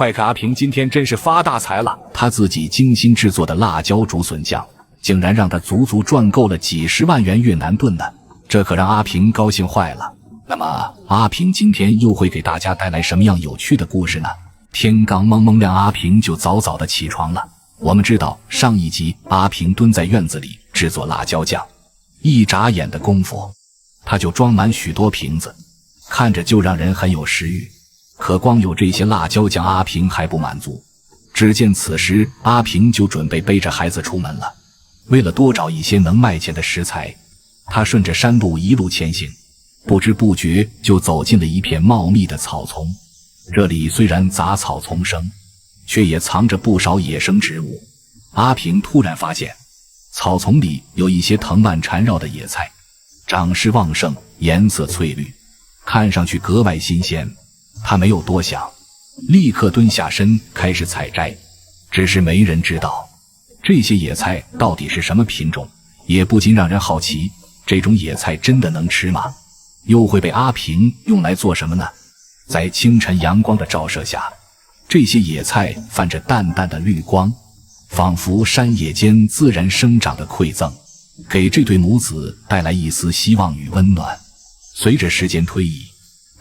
快看，阿平今天真是發大財了！他自己精心制作的辣椒竹筍醬，竟然讓他足足賺夠了幾十萬元越南盾呢，這可讓阿平高興壞了。那麼，阿平今天又會給大家帶來什麼樣有趣的故事呢？天剛蒙蒙亮，阿平就早早的起床了。我們知道，上一集阿平蹲在院子裡制作辣椒醬，一眨眼的功夫，他就裝滿許多瓶子，看着就讓人很有食慾。可光有這些辣椒醬，阿平還不滿足。只見此時阿平就準備背着孩子出門了。為了多找一些能賣錢的食材，他順着山路一路前行，不知不覺就走進了一片茂密的草叢。這裡雖然雜草叢生，卻也藏着不少野生植物。阿平突然發現，草叢裡有一些藤蔓纏繞的野菜，長勢旺盛，顏色翠綠，看上去格外新鮮。他沒有多想，立刻蹲下身開始採摘。只是沒人知道這些野菜到底是什麼品種，也不禁讓人好奇，這種野菜真的能吃嗎？又會被阿平用來做什麼呢？在清晨陽光的照射下，這些野菜泛着淡淡的綠光，仿佛山野間自然生長的饋贈，給這對母子帶來一絲希望與溫暖。隨着時間推移，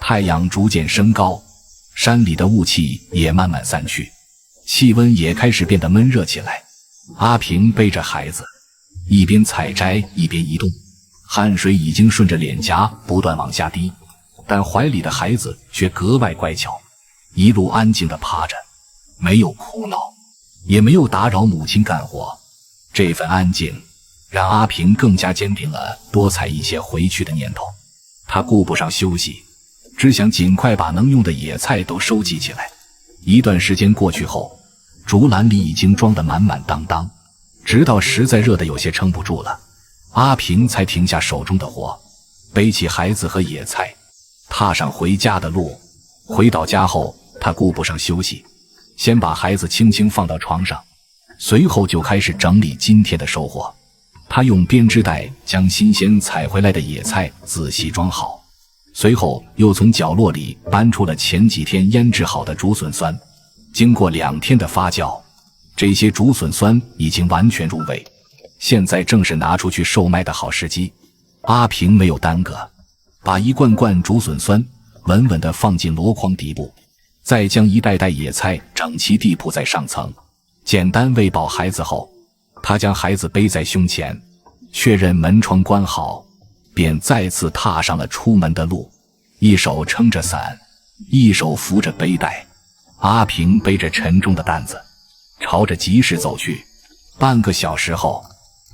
太陽逐漸升高，山裡的霧氣也慢慢散去，氣溫也開始變得悶熱起來。阿平背着孩子，一邊採摘一邊移動，汗水已經順着臉頰不斷往下滴，但懷裡的孩子卻格外乖巧，一路安靜地趴着，沒有哭鬧，也沒有打擾母親幹活。這份安靜讓阿平更加堅定了多採一些回去的念頭。他顧不上休息，只想盡快把能用的野菜都收集起來。一段時間過去後，竹籃裡已經裝得滿滿當當，直到實在熱得有些撐不住了，阿平才停下手中的活，背起孩子和野菜，踏上回家的路。回到家後，他顧不上休息，先把孩子輕輕放到床上，隨後就開始整理今天的收穫。他用編織袋將新鮮採回來的野菜仔細裝好，隨後又從角落裡搬出了前幾天醃製好的竹筍酸。經過2天的發酵，這些竹筍酸已經完全入味，現在正是拿出去售賣的好時機。阿平沒有耽擱，把一罐罐竹筍酸穩穩地放進籮筐底部，再將一袋袋野菜整齊地鋪在上層。簡單餵飽孩子後，他將孩子背在胸前，確認門窗關好，便再次踏上了出門的路。一手撐着傘，一手扶着背帶，阿平背着沉重的擔子，朝着集市走去。半個小時後，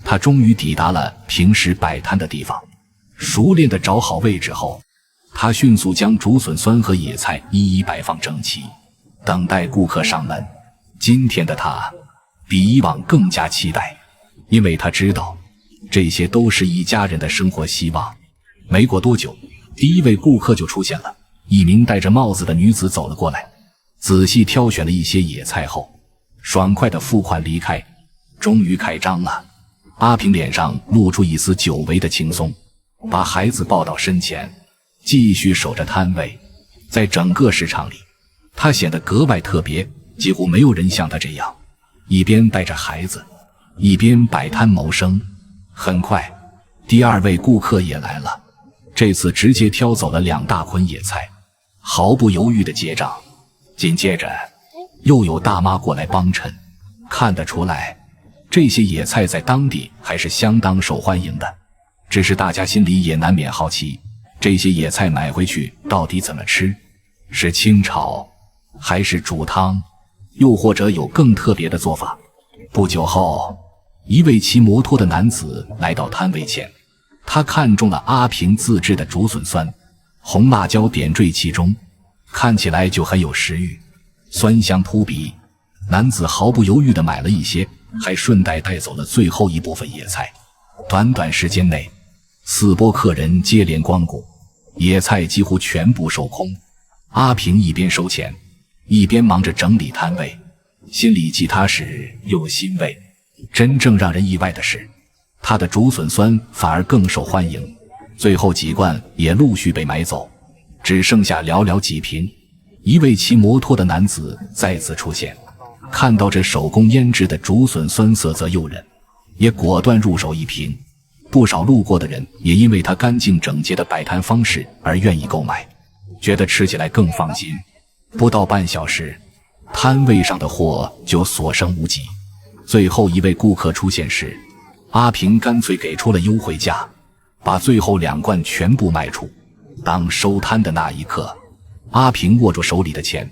他終於抵達了平時擺攤的地方。熟練地找好位置後，他迅速將竹筍酸和野菜一一擺放整齊，等待顧客上門。今天的他比以往更加期待，因為他知道這些都是一家人的生活希望。沒過多久，第一位顧客就出現了。一名戴着帽子的女子走了過來，仔細挑選了一些野菜後，爽快地付款離開。終於開張了，阿平臉上露出一絲久違的輕鬆，把孩子抱到身前，繼續守着攤位。在整個市場裡，他顯得格外特別，幾乎沒有人像他這樣一邊帶着孩子，一邊擺攤謀生。很快，第二位顧客也來了，這次直接挑走了2大捆野菜，毫不猶豫地結賬。緊接着，又有大媽過來幫襯。看得出來，這些野菜在當地還是相當受歡迎的。只是大家心裡也難免好奇，這些野菜買回去到底怎麼吃？是清炒，還是煮湯？又或者有更特別的做法？不久後，一位騎摩托的男子來到攤位前，他看中了阿平自制的竹筍酸，紅辣椒點綴其中，看起來就很有食慾，酸香撲鼻。男子毫不猶豫地買了一些，還順帶帶走了最後一部分野菜。短短時間內，4波客人接連光顧，野菜幾乎全部售空。阿平一邊收錢，一邊忙着整理攤位，心裡既踏實又欣慰。真正讓人意外的是，他的竹筍酸反而更受歡迎，最後幾罐也陸續被買走，只剩下寥寥幾瓶。一位騎摩托的男子再次出現，看到这手工腌制的竹筍酸涩则誘人，也果断入手一瓶。不少路過的人也因为他干净整洁的摆摊方式而願意购買，覺得吃起來更放心。不到半小時，攤位上的貨就所剩無幾。最後一位顧客出現時，阿平乾脆給出了優惠價，把最後2罐全部賣出。當收攤的那一刻，阿平握住手裡的錢，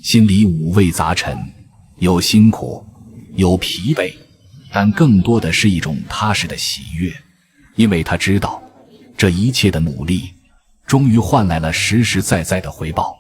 心裡五味雜陳，有辛苦，有疲憊，但更多的是一種踏實的喜悅，因為他知道，這一切的努力終於換來了實實在在的回報。